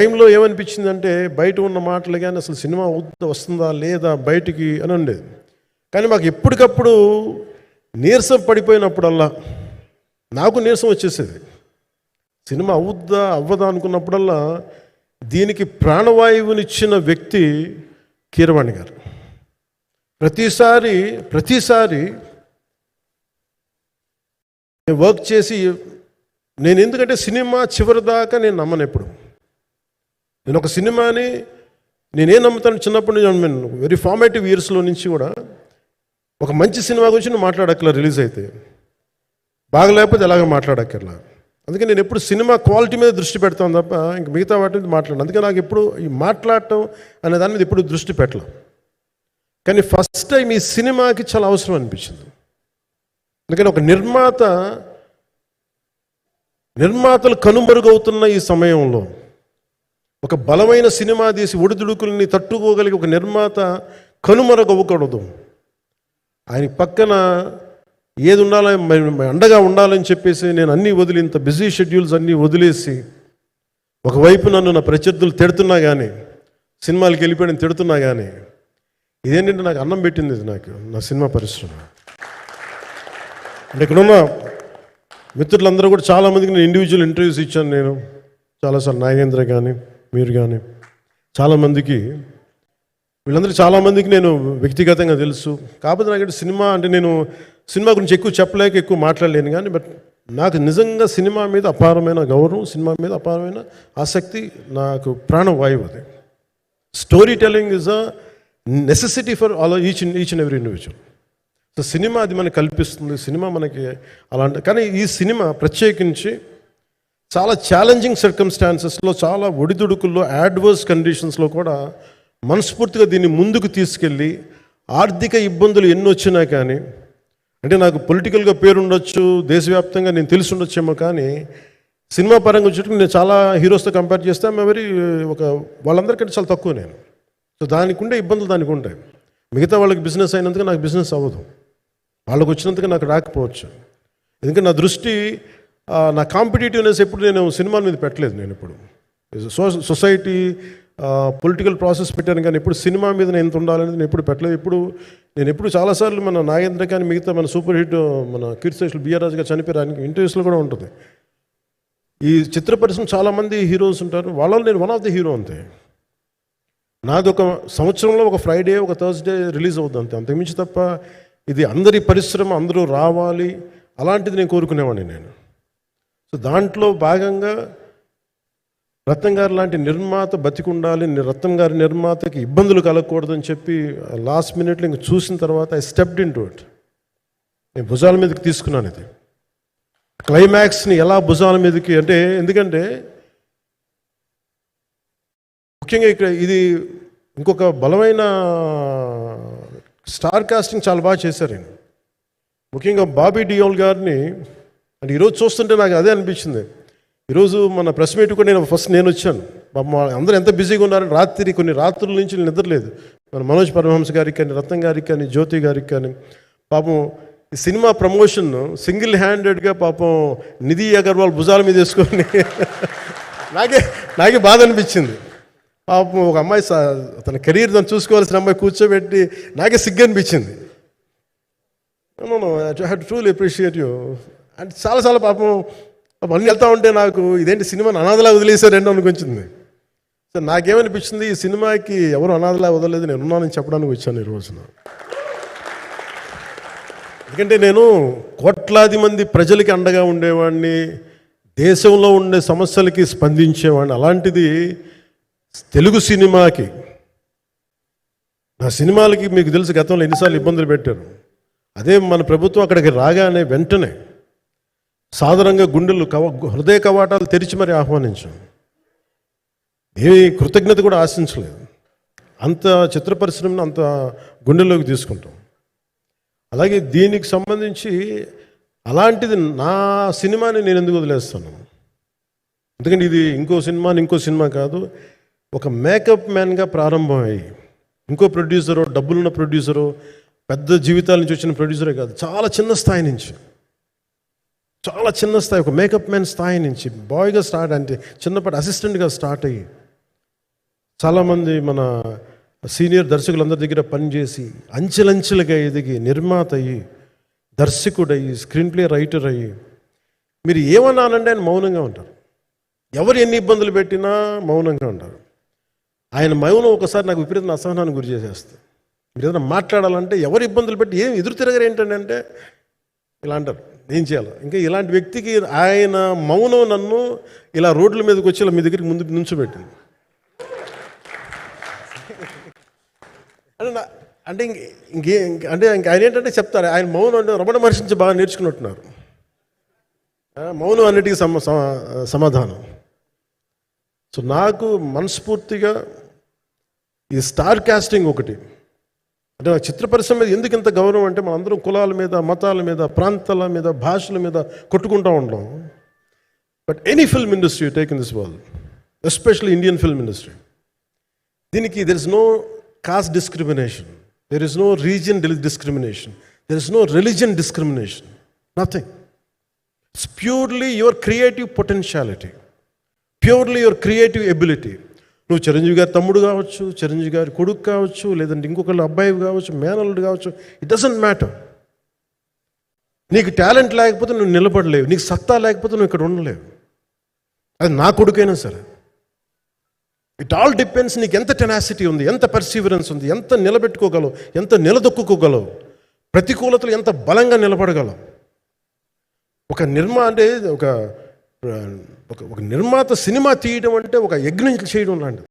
టైంలో ఏమనిపించిందంటే బయట ఉన్న మాటలు కానీ అసలు సినిమా వస్తుందా లేదా బయటికి అని ఉండేది. కానీ మాకు ఎప్పటికప్పుడు నీరసం పడిపోయినప్పుడల్లా నాకు నీరసం వచ్చేసేది. సినిమా అవుద్దా అవ్వదా అనుకున్నప్పుడల్లా దీనికి ప్రాణవాయువునిచ్చిన వ్యక్తి కీరవాణి గారు. ప్రతిసారి వర్క్ చేసి నేను ఎందుకంటే సినిమా చివరి దాకా నేను నమ్మను. ఎప్పుడు నేను ఒక సినిమాని నేనేం నమ్ముతాను, చిన్నప్పటి నుంచి వెరీ ఫార్మేటివ్ ఇయర్స్లో నుంచి కూడా ఒక మంచి సినిమా గురించి నువ్వు మాట్లాడక్కర్లా, రిలీజ్ అయితే బాగలేకపోతే ఎలాగ మాట్లాడక్కర్లా. అందుకే నేను ఎప్పుడు సినిమా క్వాలిటీ మీద దృష్టి పెడతాను తప్ప ఇంక మిగతా వాటి మీద మాట్లాడను. అందుకే నాకు ఎప్పుడు ఈ మాట్లాడటం అనే దాని మీద ఎప్పుడు దృష్టి పెట్టలేం. కానీ ఫస్ట్ టైం ఈ సినిమాకి చాలా అవసరం అనిపించింది. అందుకని ఒక నిర్మాతలు కనుమరుగవుతున్న ఈ సమయంలో ఒక బలమైన సినిమా తీసి ఒడిదుడుకుల్ని తట్టుకోగలిగి ఒక నిర్మాత కనుమరుగవ్వకూడదు. ఆయన పక్కన ఏది ఉండాలని అండగా ఉండాలని చెప్పేసి నేను అన్నీ వదిలి, ఇంత బిజీ షెడ్యూల్స్ అన్నీ వదిలేసి, ఒకవైపు నన్ను నా ప్రత్యర్థులు తిడుతున్నా కానీ, సినిమాలకు వెళ్ళిపోయిన తిడుతున్నా కానీ, ఇదేంటంటే నాకు అన్నం పెట్టింది ఇది నాకు నా సినిమా పరిశ్రమ. అంటే ఇక్కడున్న మిత్రులందరూ కూడా చాలామందికి నేను ఇండివిజువల్ ఇంటర్వ్యూస్ ఇచ్చాను. నేను చాలాసార్లు నాగేంద్ర కానీ మీరు కానీ చాలామందికి, వీళ్ళందరూ చాలామందికి నేను వ్యక్తిగతంగా తెలుసు. కాకపోతే నాకు సినిమా అంటే నేను సినిమా గురించి ఎక్కువ చెప్పలేక ఎక్కువ మాట్లాడలేను. కానీ బట్ నాకు నిజంగా సినిమా మీద అపారమైన గౌరవం, సినిమా మీద అపారమైన ఆసక్తి, నాకు ప్రాణవాయువు అది. Story telling is a necessity for all each and every individual. So cinema అది మనకు కల్పిస్తుంది, సినిమా మనకి అలాంటి. కానీ ఈ సినిమా ప్రత్యేకించి చాలా ఛాలెంజింగ్ సర్కమ్స్టాన్సెస్లో, చాలా ఒడిదుడుకుల్లో, యాడ్వర్స్ కండిషన్స్లో కూడా మనస్ఫూర్తిగా దీన్ని ముందుకు తీసుకెళ్ళి, ఆర్థిక ఇబ్బందులు ఎన్ని వచ్చినా కానీ, అంటే నాకు పొలిటికల్గా పేరుండొచ్చు, దేశవ్యాప్తంగా నేను తెలిసి ఉండొచ్చేమో, కానీ సినిమా పరంగా వచ్చేటప్పుడు నేను చాలా హీరోస్తో కంపేర్ చేస్తే వాళ్ళందరికంటే చాలా తక్కువ నేను. సో దానికి ఉండే ఇబ్బందులు దానికి ఉంటాయి. మిగతా వాళ్ళకి బిజినెస్ అయినందుకు నాకు బిజినెస్ అవ్వదు, వాళ్ళకు వచ్చినందుకు నాకు రాకపోవచ్చు. ఎందుకంటే నా దృష్టి, నా కాంపిటేటివ్నెస్ ఎప్పుడు నేను సినిమాల మీద పెట్టలేదు. నేను ఇప్పుడు సొసైటీ పొలిటికల్ ప్రాసెస్ పెట్టాను, కానీ ఎప్పుడు సినిమా మీద నేను ఎంత ఉండాలనేది నేను ఎప్పుడు పెట్టలేదు. నేను ఎప్పుడు చాలాసార్లు మన నాగేంద్ర కానీ మిగతా మన సూపర్ హిట్ మన కీర్తిశేషులు బిఆర్ రాజు గారు చనిపోయారు ఇంటర్వ్యూస్లో కూడా ఉంటుంది. ఈ చిత్ర పరిశ్రమ చాలామంది హీరోస్ ఉంటారు, వాళ్ళలో నేను వన్ ఆఫ్ ది హీరో అంతే. నాది ఒక సంవత్సరంలో ఒక ఫ్రైడే, ఒక థర్స్డే రిలీజ్ అవుతుంది అంతే, అంతకుమించి తప్ప ఇది అందరి పరిశ్రమ, అందరూ రావాలి అలాంటిది నేను కోరుకునేవాడిని నేను. సో దాంట్లో భాగంగా రత్నం గారు లాంటి నిర్మాత బతికుండాలి, రత్నం గారి నిర్మాతకి ఇబ్బందులు కలగకూడదని చెప్పి లాస్ట్ మినిట్లో ఇంక చూసిన తర్వాత I stepped in to it. నేను భుజాల మీదకి తీసుకున్నాను ఇది. క్లైమాక్స్ని ఎలా భుజాల మీదకి అంటే, ఎందుకంటే ముఖ్యంగా ఇక్కడ ఇది ఇంకొక బలమైన స్టార్ కాస్టింగ్ చాలా బాగా చేశారు ఆయన. ముఖ్యంగా బాబీ డియోల్ గారిని అంటే ఈరోజు చూస్తుంటే నాకు అదే అనిపించింది. ఈరోజు మన ప్రెస్ మీట్ కూడా నేను వచ్చాను. అందరూ ఎంత బిజీగా ఉన్నారని కొన్ని రాత్రుల నుంచి నిద్రలేదు. మన మనోజ్ పరమహంస గారికి కానీ, రత్నం గారికి కానీ, జ్యోతి గారికి కానీ, పాపం ఈ సినిమా ప్రమోషన్ సింగిల్ హ్యాండెడ్గా పాపం నిధి అగర్వాల్ భుజాల మీద వేసుకొని నాకే బాధ అనిపించింది. పాపం ఒక అమ్మాయి తన కెరీర్ తను చూసుకోవాల్సిన అమ్మాయి కూర్చోబెట్టి నాకే సిగ్గు అనిపించింది. I have to truly appreciate you. అంటే చాలా పాపం అన్నీ వెళ్తూ ఉంటే నాకు ఇదేంటి సినిమాని అనాథలా వదిలేసారండి అనిపించింది. సో నాకేమనిపించింది, ఈ సినిమాకి ఎవరు అనాథలా వదలలేదు, నేను ఉన్నానని చెప్పడానికి వచ్చాను ఈ రోజున. ఎందుకంటే నేను కోట్లాది మంది ప్రజలకి అండగా ఉండేవాడిని, దేశంలో ఉండే సమస్యలకి స్పందించేవాడిని. అలాంటిది తెలుగు సినిమాకి, నా సినిమాలకి మీకు తెలుసు గతంలో ఎన్నిసార్లు ఇబ్బందులు పెట్టారు. అదే మన ప్రభుత్వం అక్కడికి రాగానే వెంటనే సాధారణంగా హృదయ కవాటాలు తెరిచి మరి ఆహ్వానించాం. ఏమి కృతజ్ఞత కూడా ఆశించలేదు. అంత చిత్ర పరిశ్రమను అంత గుండెల్లోకి తీసుకుంటాం. అలాగే దీనికి సంబంధించి అలాంటిది నా సినిమాని నేను ఎందుకు వదిలేస్తాను? ఎందుకంటే ఇది ఇంకో సినిమా కాదు. ఒక మేకప్ మ్యాన్గా ప్రారంభమయ్యి ఇంకో ప్రొడ్యూసరు, డబ్బులున్న ప్రొడ్యూసరు, పెద్ద జీవితాల నుంచి వచ్చిన ప్రొడ్యూసరే కాదు, చాలా చిన్న స్థాయి నుంచి చాలా చిన్న స్థాయి, ఒక మేకప్ మ్యాన్ స్థాయి నుంచి బాయ్గా స్టార్ట్, అంటే చిన్నపాటి అసిస్టెంట్గా స్టార్ట్ అయ్యి చాలామంది మన సీనియర్ దర్శకులందరి దగ్గర పనిచేసి అంచెలంచెలుగా ఎదిగి నిర్మాత అయ్యి దర్శకుడయ్యి స్క్రీన్ ప్లే రైటర్ అయ్యి మీరు ఏమన్నానంటే ఆయన మౌనంగా ఉంటారు. ఎవరు ఎన్ని ఇబ్బందులు పెట్టినా మౌనంగా ఉంటారు. ఆయన మౌనం ఒకసారి నాకు విపరీత అసహనానికి గురి చేసేస్తుంది. మీరు ఏదైనా మాట్లాడాలంటే ఎవరు ఇబ్బందులు పెట్టి ఏం ఎదురు తిరగరు ఏంటంటే అంటే ఇలా అంటారు, ఏం చేయాలి. ఇంకా ఇలాంటి వ్యక్తికి ఆయన మౌనం నన్ను ఇలా రోడ్ల మీదకి వచ్చి ఇలా మీ దగ్గరికి ముందు నుంచోబెట్టింది. అంటే అంటే ఆయన ఏంటంటే చెప్తారు, ఆయన మౌనం అంటే రమణ మహర్షి నుంచి బాగా నేర్చుకున్నట్టున్నారు. మౌనం అన్నిటికీ సమాధానం. సో నాకు మనస్ఫూర్తిగా ఈ స్టార్ కాస్టింగ్ ఒకటి అంటే నాకు చిత్ర పరిశ్రమ మీద ఎందుకు ఇంత గౌరవం అంటే మనందరం కులాల మీద, మతాల మీద, ప్రాంతాల మీద, భాషల మీద కొట్టుకుంటూ ఉంటాం. But any film industry take in this world, especially Indian film industry, దీనికి there is no caste discrimination, there is no region discrimination, there is no religion discrimination, nothing. It's purely your creative potentiality, purely your creative ability. నువ్వు చిరంజీవి గారి తమ్ముడు కావచ్చు, చిరంజీవి గారి కొడుకు కావచ్చు, లేదంటే ఇంకొకళ్ళు అబ్బాయి కావచ్చు, మేనల్లుడు కావచ్చు, ఇట్ డజంట్ మ్యాటర్. నీకు టాలెంట్ లేకపోతే నువ్వు నిలబడలేవు, నీకు సత్తా లేకపోతే నువ్వు ఇక్కడ ఉండలేవు. అది నా కొడుకైనా సరే. ఇట్ ఆల్ డిపెండ్స్ నీకు ఎంత టెనాసిటీ ఉంది, ఎంత పర్సీవరెన్స్ ఉంది, ఎంత నిలబెట్టుకోగలవు, ఎంత నిలదొక్కుకోగలవు, ప్రతికూలతలు ఎంత బలంగా నిలబడగలవు. ఒక నిర్మాత సినిమా తీయడం అంటే ఒక యజ్ఞం చేయడం లాంటిది.